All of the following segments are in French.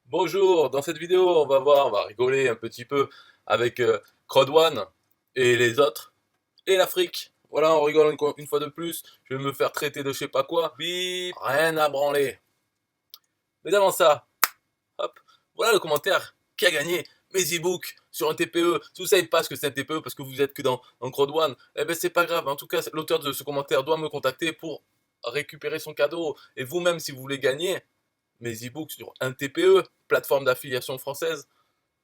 Bonjour, dans cette vidéo, on va rigoler un petit peu avec Crowd1 et les autres, et l'Afrique. Voilà, on rigole une fois de plus, je vais me faire traiter de je sais pas quoi, bip, rien à branler. Mais avant ça, hop, voilà le commentaire qui a gagné mes e-books sur un TPE. Si vous savez pas ce que c'est un TPE parce que vous êtes que dans Crowd1, eh ben c'est pas grave, en tout cas l'auteur de ce commentaire doit me contacter pour récupérer son cadeau. Et vous-même, si vous voulez gagner mes e-books sur un TPE, plateforme d'affiliation française,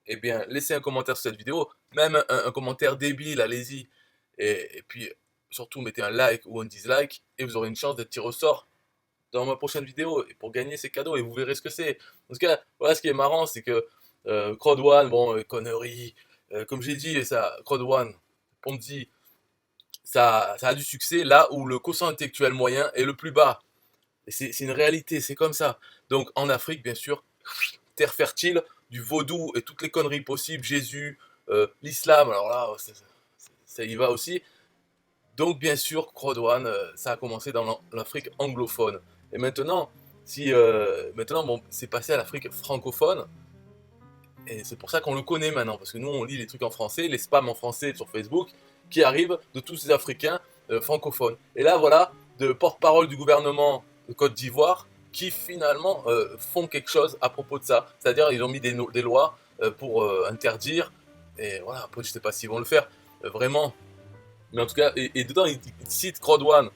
eh bien, laissez un commentaire sur cette vidéo, même un commentaire débile, allez-y. Et puis, surtout, mettez un like ou un dislike, et vous aurez une chance d'être tiré au sort dans ma prochaine vidéo, et pour gagner ces cadeaux, et vous verrez ce que c'est. En tout cas, voilà, ce qui est marrant, c'est que Crowd1, bon, conneries, comme j'ai dit, ça, Crowd1, Ponzi, ça a du succès là où le quotient intellectuel moyen est le plus bas. Et c'est une réalité, c'est comme ça. Donc en Afrique, bien sûr, terre fertile, du vaudou et toutes les conneries possibles, Jésus, l'islam, alors là, ça y va aussi. Donc bien sûr, Crowd1, ça a commencé dans l'Afrique anglophone. Et maintenant, maintenant, bon, c'est passé à l'Afrique francophone, et c'est pour ça qu'on le connaît maintenant, parce que nous, on lit les trucs en français, les spams en français sur Facebook, qui arrivent de tous ces Africains francophones. Et là, voilà, de porte-parole du gouvernement de Côte d'Ivoire, qui finalement font quelque chose à propos de ça. C'est-à-dire, ils ont mis des lois pour interdire, et voilà, après, je sais pas s'ils vont le faire, vraiment. Mais en tout cas, et dedans, ils citent Crowd1,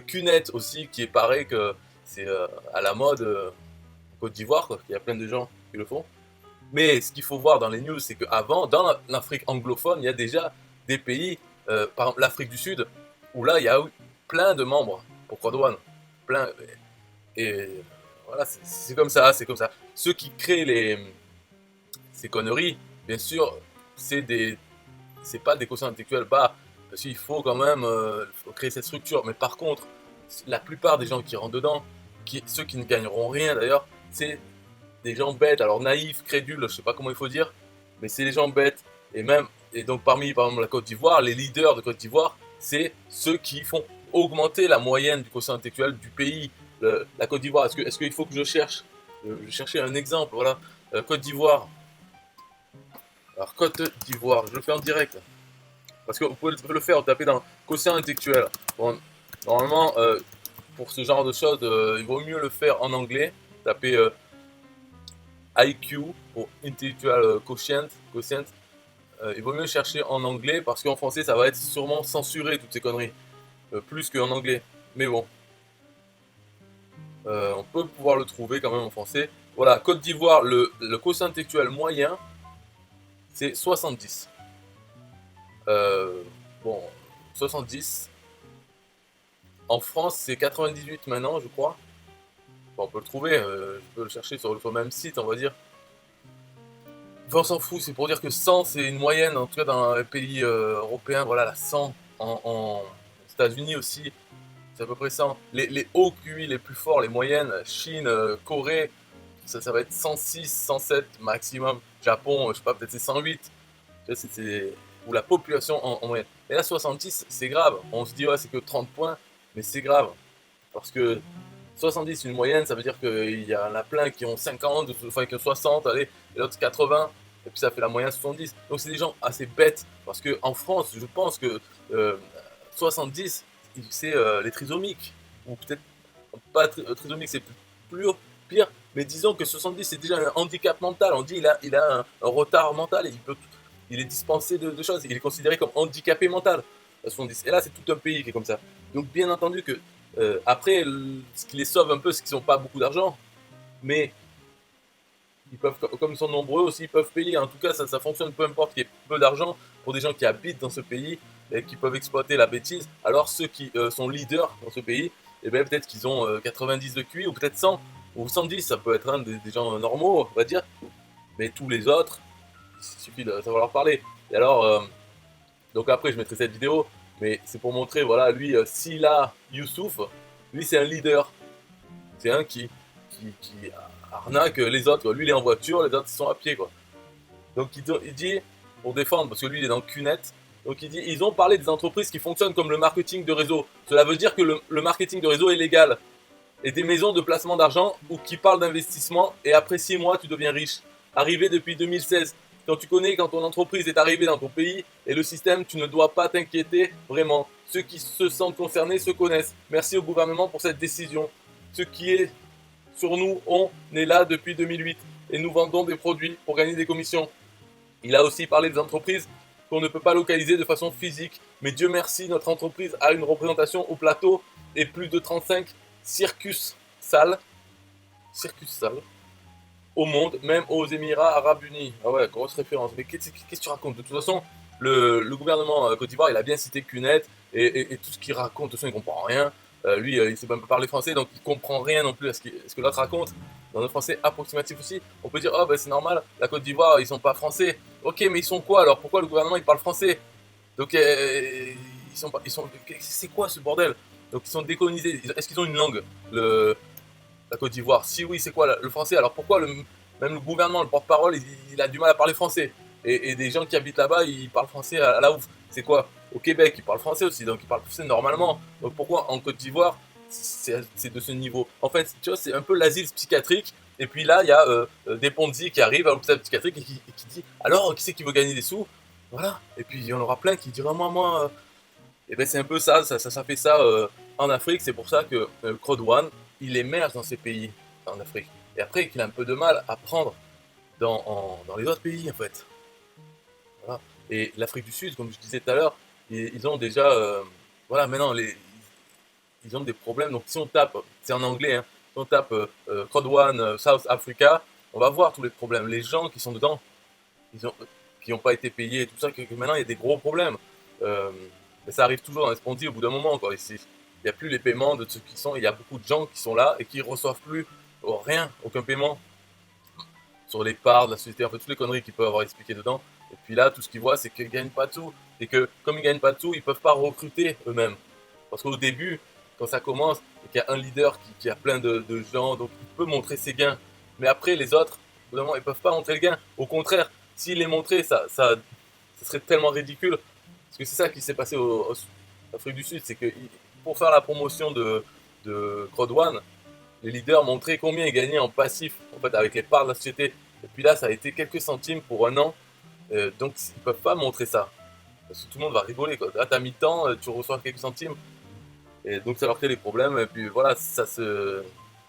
Qnet aussi, qui est pareil que c'est à la mode en Côte d'Ivoire, quoi. Il y a plein de gens qui le font. Mais ce qu'il faut voir dans les news, c'est qu'avant, dans l'Afrique anglophone, il y a déjà des pays, par exemple l'Afrique du Sud, où là, il y a eu plein de membres pour Crowd1. Plein. Et voilà, c'est comme ça, c'est comme ça. Ceux qui créent ces conneries, bien sûr, c'est pas des quotients intellectuels bas, parce qu'il faut quand même faut créer cette structure. Mais par contre, la plupart des gens qui rentrent dedans, ceux qui ne gagneront rien d'ailleurs, c'est des gens bêtes, alors naïfs, crédules, je sais pas comment il faut dire, mais c'est les gens bêtes. Et même, et donc parmi par exemple la Côte d'Ivoire, les leaders de Côte d'Ivoire, c'est ceux qui font augmenter la moyenne du quotient intellectuel du pays. La Côte d'Ivoire, est-ce qu'il faut que je cherche Je cherchais un exemple, voilà. Côte d'Ivoire. Alors Côte d'Ivoire, je le fais en direct. Parce que vous pouvez le faire, taper dans quotient intellectuel. Bon, normalement, pour ce genre de choses, il vaut mieux le faire en anglais. Taper IQ pour Intellectual Quotient. Il vaut mieux chercher en anglais parce qu'en français ça va être sûrement censuré toutes ces conneries. Plus qu'en anglais. Mais bon, on peut pouvoir le trouver quand même en français. Voilà, Côte d'Ivoire, le quotient intellectuel moyen, c'est 70. Bon, 70. En France, c'est 98 maintenant, je crois. Bon, on peut le trouver, je peux le chercher sur le même site, on va dire. Enfin, on s'en fout, c'est pour dire que 100 c'est une moyenne, en tout cas dans les pays européens, voilà, la 100 en États-Unis aussi, c'est à peu près 100. Les hauts QI les plus forts, les moyennes, Chine, Corée, ça va être 106, 107 maximum. Japon, je sais pas, peut-être c'est 108. Ou la population en moyenne. Et là, 70, c'est grave. On se dit, ouais, c'est que 30 points, mais c'est grave. Parce que 70, une moyenne, ça veut dire qu'il y en a plein qui ont 50, enfin qui ont 60, allez, et l'autre 80, et puis ça fait la moyenne 70. Donc c'est des gens assez bêtes, parce qu'en France, je pense que 70, c'est les trisomiques, ou peut-être pas trisomiques, c'est plus pire, mais disons que 70, c'est déjà un handicap mental. On dit il a un retard mental, et il est dispensé de choses, il est considéré comme handicapé mental. 70. Et là, c'est tout un pays qui est comme ça. Donc bien entendu que après, ce qui les sauve un peu, c'est qu'ils n'ont pas beaucoup d'argent, mais ils peuvent, comme ils sont nombreux aussi, ils peuvent payer. En tout cas, ça fonctionne peu importe qu'il y ait peu d'argent pour des gens qui habitent dans ce pays et qui peuvent exploiter la bêtise. Alors ceux qui sont leaders dans ce pays, eh bien, peut-être qu'ils ont 90 de QI ou peut-être 100 ou 110, ça peut être des gens normaux, on va dire. Mais tous les autres, il suffit de savoir leur parler. Et alors, donc après, je mettrai cette vidéo, mais c'est pour montrer, voilà, lui, Sila Youssouf, lui, c'est un leader. C'est un qui arnaque les autres, quoi. Lui, il est en voiture, les autres, ils sont à pied, quoi. Donc, il dit, pour défendre, parce que lui, il est dans le QNet, donc il dit, ils ont parlé des entreprises qui fonctionnent comme le marketing de réseau. Cela veut dire que le marketing de réseau est légal. et des maisons de placement d'argent ou qui parlent d'investissement et après 6 mois tu deviens riche. Arrivé depuis 2016. Quand ton entreprise est arrivée dans ton pays et le système, tu ne dois pas t'inquiéter vraiment. Ceux qui se sentent concernés se connaissent. Merci au gouvernement pour cette décision. Ce qui est sur nous, on est là depuis 2008 et nous vendons des produits pour gagner des commissions. Il a aussi parlé des entreprises qu'on ne peut pas localiser de façon physique. Mais Dieu merci, notre entreprise a une représentation au plateau et plus de 35 circus salles au monde, même aux Émirats Arabes Unis. Ah ouais, grosse référence. Mais qu'est-ce que tu racontes? De toute façon, le gouvernement Côte d'Ivoire, il a bien cité Cunet et tout ce qu'il raconte, de toute façon, il comprend rien. Lui, il sait même pas parler français, donc il comprend rien non plus à ce que l'autre raconte. Dans un français approximatif aussi, on peut dire, oh ben c'est normal, la Côte d'Ivoire, ils sont pas français. Ok, mais ils sont quoi alors? Pourquoi le gouvernement il parle français? Donc c'est quoi ce bordel? Donc ils sont décolonisés. Est-ce qu'ils ont une langue, la Côte d'Ivoire? Si oui, c'est quoi le français? Alors pourquoi même le gouvernement, le porte-parole, il a du mal à parler français? Et des gens qui habitent là-bas, ils parlent français à la ouf. C'est quoi? Au Québec, ils parlent français aussi, donc ils parlent français normalement. Donc pourquoi en Côte d'Ivoire, c'est de ce niveau? En fait, tu vois, c'est un peu l'asile psychiatrique. Et puis là, il y a des Ponzi qui arrivent à l'hôpital psychiatrique et qui dit alors, qui c'est qui veut gagner des sous? Voilà. Et puis il y en aura plein qui diront moi. Et ben c'est un peu ça fait ça en Afrique. C'est pour ça que Crodwan, il émerge dans ces pays en Afrique. Et après, qu'il a un peu de mal à prendre dans les autres pays, en fait. Voilà. Et l'Afrique du Sud, comme je disais tout à l'heure, ils ont déjà, voilà, maintenant, ils ont des problèmes. Donc, si on tape, c'est en anglais, hein, si on tape Crodwan, South Africa, on va voir tous les problèmes. Les gens qui sont dedans, qui n'ont pas été payés, et tout ça, que maintenant, il y a des gros problèmes. Mais ça arrive toujours dans les Ponzi au bout d'un moment, quoi. Il n'y a plus les paiements de ceux qui sont. Il y a beaucoup de gens qui sont là et qui ne reçoivent plus rien, aucun paiement sur les parts de la société, en fait, toutes les conneries qu'ils peuvent avoir expliquées dedans. Et puis là, tout ce qu'ils voient, c'est qu'ils ne gagnent pas tout. Et que, comme ils ne gagnent pas tout, ils ne peuvent pas recruter eux-mêmes. Parce qu'au début, quand ça commence, et qu'il y a un leader qui a plein de gens, donc il peut montrer ses gains. Mais après, les autres, évidemment, ils ne peuvent pas montrer le gain. Au contraire, s'il les montrait, ça serait tellement ridicule. Parce que c'est ça qui s'est passé en Afrique du Sud, c'est que pour faire la promotion de Crodwan, les leaders montraient combien ils gagnaient en passif, en fait, avec les parts de la société. Et puis là, ça a été quelques centimes pour un an. Donc, ils ne peuvent pas montrer ça. Parce que tout le monde va rigoler, quoi. Là, t'as mis tant, tu reçois quelques centimes. Et donc, ça leur crée des problèmes. Et puis voilà, ça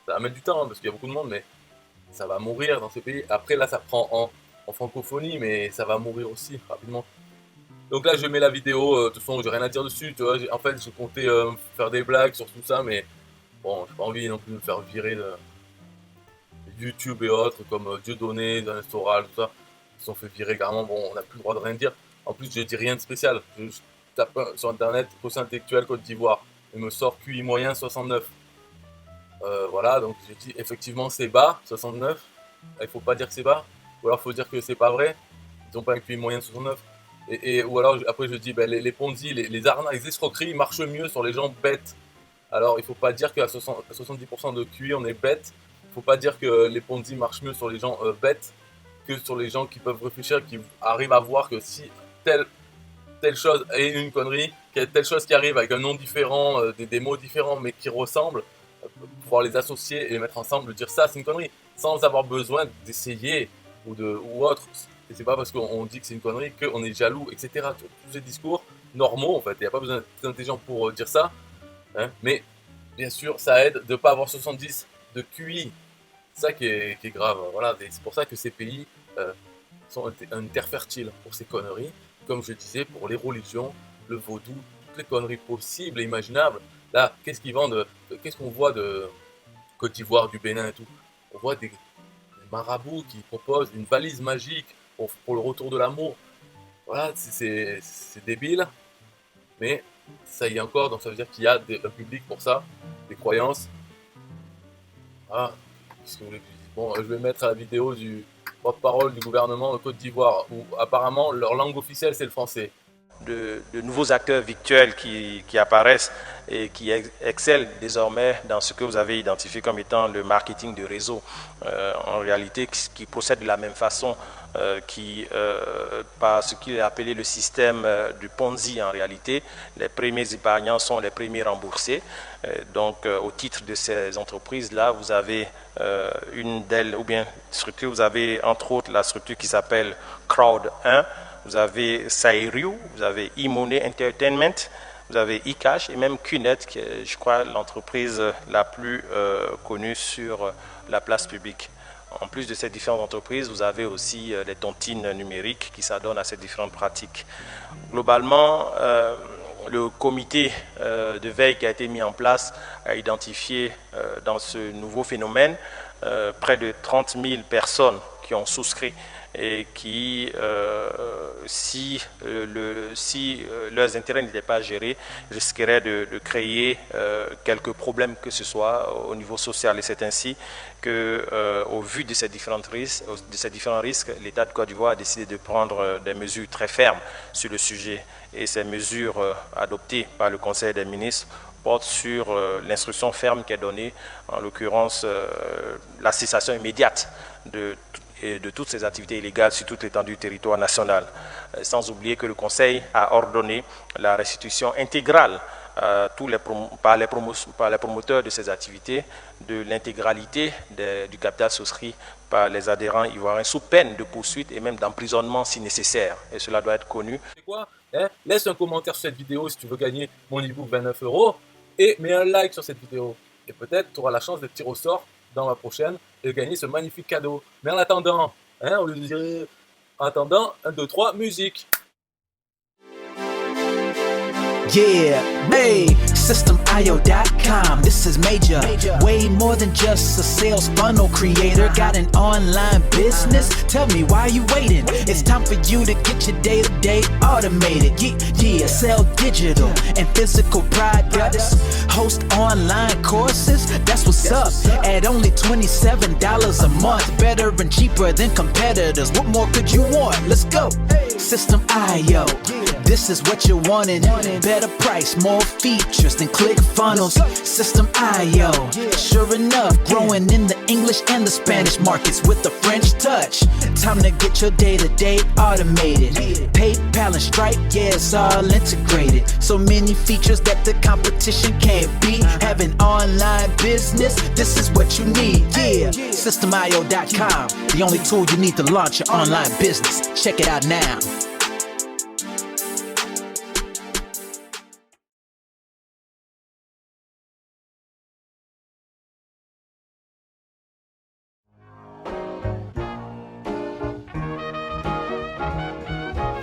va mettre du temps, hein, parce qu'il y a beaucoup de monde, mais ça va mourir dans ces pays. Après, là, ça prend en francophonie, mais ça va mourir aussi rapidement. Donc là, je mets la vidéo. De toute façon, j'ai rien à dire dessus. Tu vois, en fait, je comptais faire des blagues sur tout ça, mais bon, j'ai pas envie non plus de me faire virer de YouTube et autres, comme Dieudonné, Daniel Soral, tout ça. Ils se sont fait virer carrément. Bon, on n'a plus le droit de rien dire. En plus, je dis rien de spécial. Je tape sur internet procès intellectuel Côte d'Ivoire. Il me sort QI moyen 69. Voilà, donc j'ai dit effectivement c'est bas, 69. Il faut pas dire que c'est bas. Ou alors il faut dire que c'est pas vrai. Ils n'ont pas un QI moyen de 69. Ou alors après je dis ben, les Ponzi, les arnaques, les escroqueries marchent mieux sur les gens bêtes. Alors il faut pas dire qu'à 70% de QI on est bête. Il faut pas dire que les Ponzi marchent mieux sur les gens bêtes que sur les gens qui peuvent réfléchir, qui arrivent à voir que si telle chose est une connerie, qu'il y a telle chose qui arrive avec un nom différent, des mots différents mais qui ressemblent, pouvoir les associer et les mettre ensemble, dire ça c'est une connerie, sans avoir besoin d'essayer ou autre. Et c'est pas parce qu'on dit que c'est une connerie qu'on est jaloux, etc. Tous ces discours normaux en fait, il n'y a pas besoin d'être très intelligent pour dire ça, hein, mais bien sûr ça aide de ne pas avoir 70 de QI, c'est ça qui est grave, voilà, c'est pour ça que ces pays sont une terre fertile pour ces conneries, comme je disais, pour les religions, le vaudou, toutes les conneries possibles et imaginables. Là, qu'est-ce qu'ils vendent, qu'est-ce qu'on voit de Côte d'Ivoire, du Bénin et tout? On voit des marabouts qui proposent une valise magique pour le retour de l'amour. Voilà, c'est débile, mais ça y est encore, donc ça veut dire qu'il y a un public pour ça, des croyances. Ah, qu'est-ce que vous voulez que je dise? Bon, je vais mettre la vidéo du porte-parole du gouvernement de Côte d'Ivoire, où apparemment leur langue officielle c'est le français. de nouveaux acteurs virtuels qui apparaissent et qui excellent désormais dans ce que vous avez identifié comme étant le marketing de réseau. En réalité, qui procède de la même façon, par ce qu'il est appelé le système du Ponzi en réalité. Les premiers épargnants sont les premiers remboursés. Donc, au titre de ces entreprises-là, vous avez une d'elles, ou bien structure, vous avez entre autres la structure qui s'appelle Crowd 1, vous avez Sairu, vous avez eMoney Entertainment, vous avez eCash et même QNet, qui est, je crois, l'entreprise la plus connue sur la place publique. En plus de ces différentes entreprises, vous avez aussi les tontines numériques qui s'adonnent à ces différentes pratiques. Globalement, le comité de veille qui a été mis en place a identifié dans ce nouveau phénomène près de 30 000 personnes qui ont souscrit et qui, si leurs intérêts n'étaient pas gérés, risqueraient de créer quelques problèmes que ce soit au niveau social. Et c'est ainsi que, au vu de ces différents risques, l'État de Côte d'Ivoire a décidé de prendre des mesures très fermes sur le sujet. Et ces mesures adoptées par le Conseil des ministres portent sur l'instruction ferme qui est donnée, en l'occurrence la cessation immédiate de toutes ces activités illégales sur toute l'étendue du territoire national. Sans oublier que le Conseil a ordonné la restitution intégrale par les promoteurs de ces activités de l'intégralité du capital souscrit par les adhérents ivoiriens sous peine de poursuite et même d'emprisonnement si nécessaire. Et cela doit être connu. C'est quoi, laisse un commentaire sur cette vidéo si tu veux gagner mon e-book 29 € et mets un like sur cette vidéo. Et peut-être tu auras la chance de tirer au sort dans la prochaine et de gagner ce magnifique cadeau. Mais en attendant, au lieu de dire en attendant, 1, 2, 3, musique. Yeah, hey, SystemIO.com, this is major. Way more than just a sales funnel creator. Got an online business? Tell me, why you waiting? It's time for you to get your day-to-day automated. Yeah, sell digital and physical products. Host online courses, that's what's up. At only $27 a month, better and cheaper than competitors. What more could you want? Let's go. System.io, this is what you're wanting. Better price, more features than ClickFunnels. System.io, sure enough, growing in the English and the Spanish markets with the French touch. Time to get your day-to-day automated. PayPal and Stripe, yeah, it's all integrated. So many features that the competition can't beat. Have an online business, this is what you need. Yeah, SystemIO.com, the only tool you need to launch your online business. Check it out now.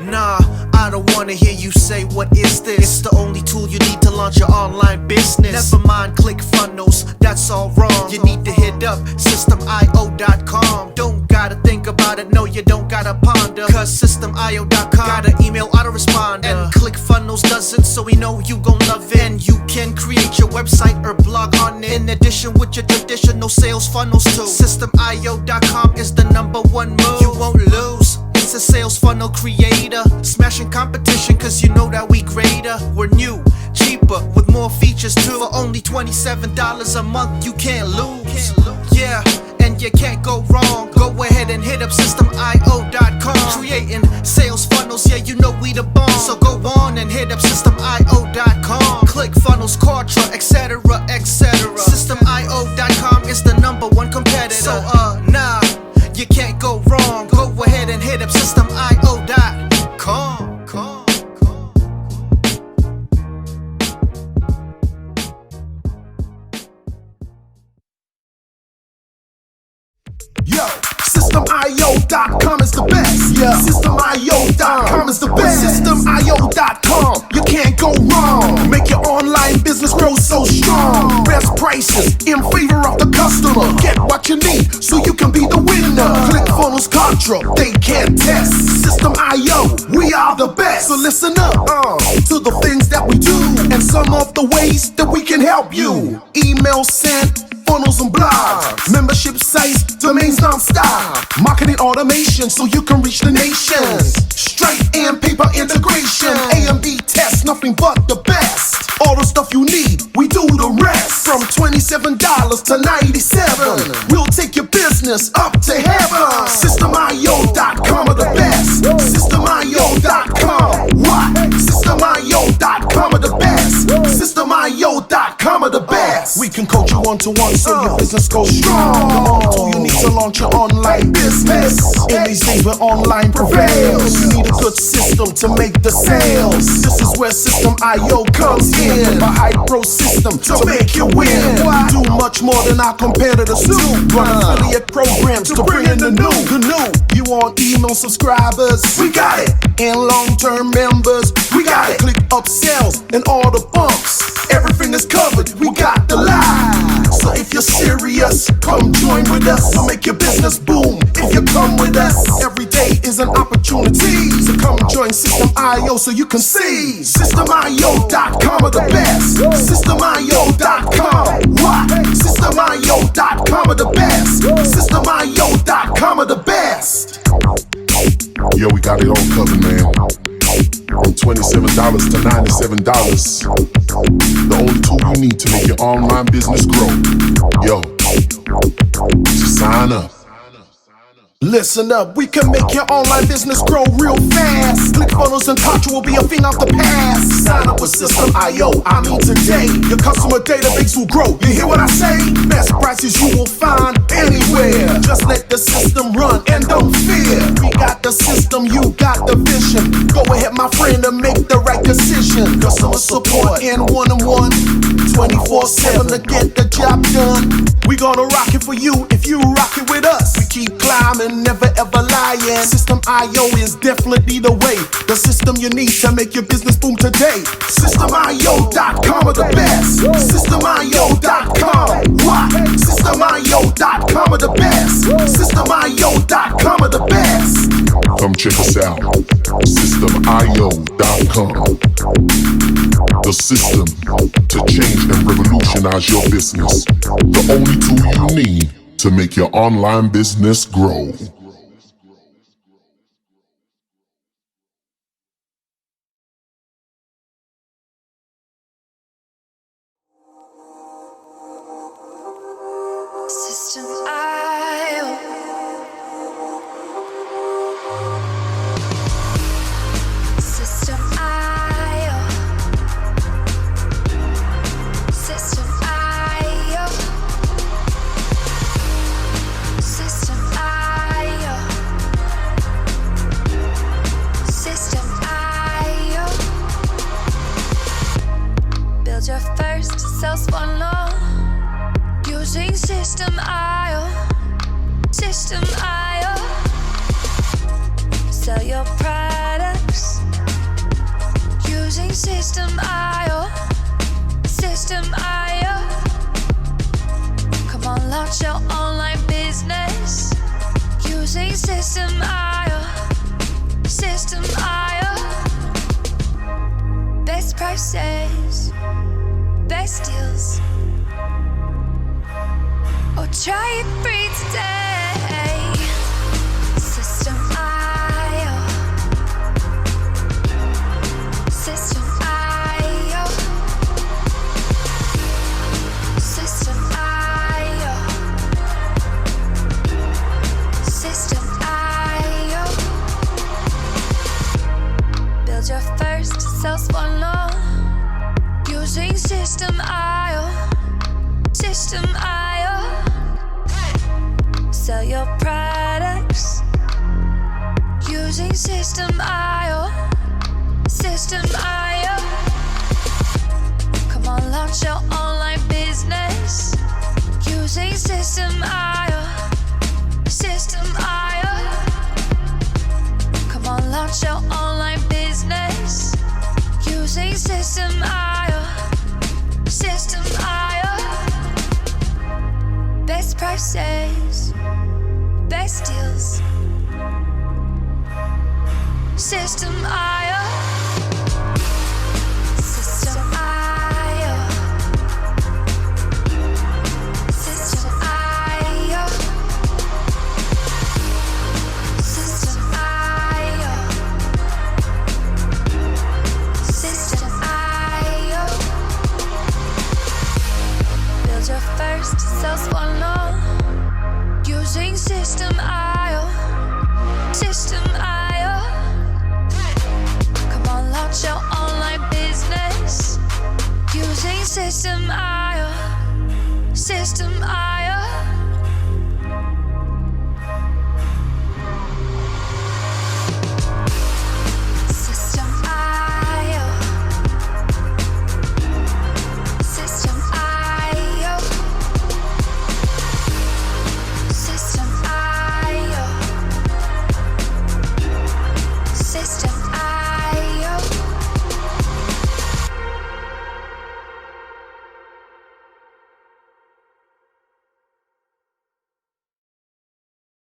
Nah, I don't wanna hear you say what is this. It's the only tool you need to launch your online business. Never mind ClickFunnels, that's all wrong. You need to hit up SystemIO.com. Don't gotta think about it, no you don't gotta ponder. Cause SystemIO.com got an email autoresponder. And ClickFunnels doesn't, so we know you gon' love it. And you can create your website or blog on it. In addition with your traditional sales funnels too. SystemIO.com is the #1 move. You won't lose. It's a sales funnel creator, smashing competition cause you know that we greater. We're new, cheaper, with more features too. For only $27 a month, you can't lose. Yeah, and you can't go wrong. Go ahead and hit up SystemIO.com. Creating sales funnels, yeah, you know we the bomb. So go on and hit up SystemIO.com. ClickFunnels, Kartra, etc, etc. SystemIO.com is the #1 competitor. So nah, you can't go wrong. Go ahead and hit up SystemIO.com. Yo, SystemIO.com is the best. Yeah, SystemIO.com is the best. SystemIO.com, you can't go wrong. Make your online business grow so strong. Best prices in favor of the customer. Get what you need so you can be the winner. ClickFunnels, Kartra, they can't test. System.io, we are the best. So listen up to the things that we do and some of the ways that we can help you. Email sent, funnels and blogs, membership sites, domains non-stop, marketing automation so you can reach the nations. Stripe and paper integration, AM nothing but the best. All the stuff you need, we do the rest. From $27 to $97, we'll take your business up to heaven. SystemIO.com are the best. SystemIO.com. What? SystemIO.com are the best. SystemIO.com are the best. We can coach you one-to-one so your business goes strong. The only tool you need to launch your online business. In these days where online prevails, you need a good system to make the sales. This is where System.io comes in. A high-pro system to make you win. We do much more than our competitors do. Run affiliate programs to bring in the new. You want email subscribers? We got it. And long-term members? We got it. Click upsells and all the bumps. Everything is covered. We got the line. So if you're serious, come join with us. We'll make your business boom. If you come with us, every day is an opportunity. So come join System.io so you can see. SystemIO.com are the best. SystemIO.com. What? SystemIO.com are the best. SystemIO.com are the best. Yo, we got it all covered, man. From $27 to $97. The only tool you need to make your online business grow. Yo, just sign up. Listen up, we can make your online business grow real fast. ClickFunnels and Contra will be a thing of the past. Sign up with System.io, I mean today. Your customer database will grow, you hear what I say? Best prices you will find anywhere. Just let the system run and don't fear. We got the system, you got the vision. Go ahead my friend and make the right decision. Customer support and one-on-one 24/7 to get the job done. We gonna rock it for you if you rock it with us. We keep climbing, never ever lying. System.io is definitely the way. The system you need to make your business boom today. SystemIO.com are the best. SystemIO.com. What? SystemIO.com are the best. SystemIO.com are the best. Come check us out. SystemIO.com. The system to change and revolutionize your business. The only tool you need to make your online business grow. System.io. System.io. System.io. System.io. System.io. Build your first sales funnel using System.io. System.io. Sell your products using System.io. System.io. Come on, launch your online business using System.io. System.io. Best prices, best deals. Or try it free today. System.io. System.io. System.io. System.io. Build your first sales funnel using System.io. System.io. Sell your products using System.io. System.io. Come on, launch your online business using System.io. System.io. Come on, launch your online business using System.io. System.io. Best prices, best deals. System.io.